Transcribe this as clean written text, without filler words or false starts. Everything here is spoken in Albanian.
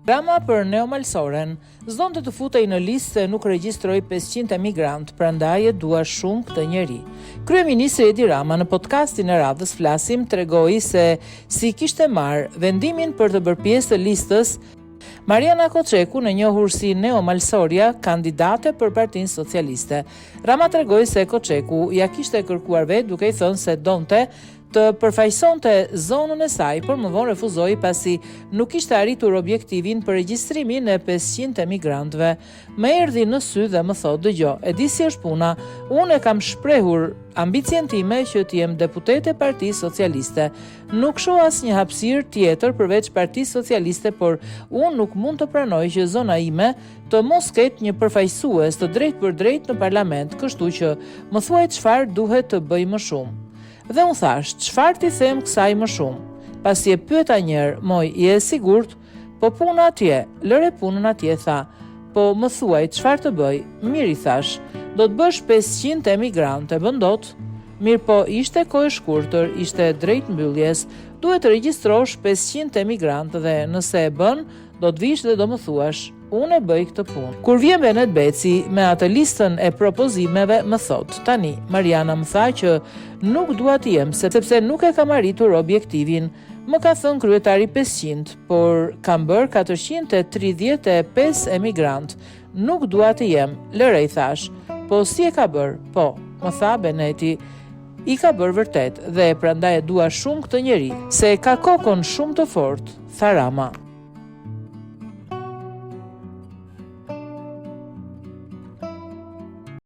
Rama për neomalsoren zdonte të futej në listë se nuk regjistroi 500 emigrant, prandaj e dua shumë këtë njeri. Kryeministri Edi Rama në podcastin e radhës Flasim tregoi se si kishte marrë vendimin për të bërë pjesë të listës Mariana Koçeku, në njohur si neomalsoria, kandidate për Partinë Socialiste. Rama tregoi se Koçeku ja kishte kërkuar vetë duke i thënë se donte të përfaqësonte zonën e saj, por më vonë refuzoi pasi nuk kishte arritur objektivin për regjistrimin e 500 emigrantëve. Më erdhi në sy dhe më thotë: "Dëgjoj, e di si është puna. Unë kam shprehur ambicien time që të jem deputete e Partisë Socialiste. Nuk shoh asnjë hapësirë tjetër përveç Partisë Socialiste, por unë nuk mund të pranoj që zona ime të mos ketë një përfaqësues të drejtë për drejtë në parlament, kështu që më thuaj çfarë duhet të bëj më shumë." Dhe unë thash, çfarë ti them kësaj më shumë? Pasi e pyeta njëherë, moj, je sigurt? Po puna atje, lëre punën atje, tha. Po më thuaj, çfarë të bëj? Mirë, i thash, do të bësh 500 emigrante, bën dot. Mirë, po ishte kohë e shkurtër, ishte drejt mbylljes, duhet të regjistrosh 500 emigrante dhe nëse e bën, do të vish dhe do më thuash, unë e bëj këtë punë. Kur vjen Benet Beci me atë listën e propozimeve, më thot: "Tani, Mariana më tha që nuk dua të jem sepse nuk e kam arritur objektivin. Më ka thënë kryetari 500, por kam bërë 435 emigrant. Nuk dua të jem." "Lëre," i thash. "Po si e ka bërë?" "Po," më tha Beneti, "i ka bërë vërtet dhe prandaj e dua shumë këtë njeri, se ka kokën shumë të fortë," tha Rama.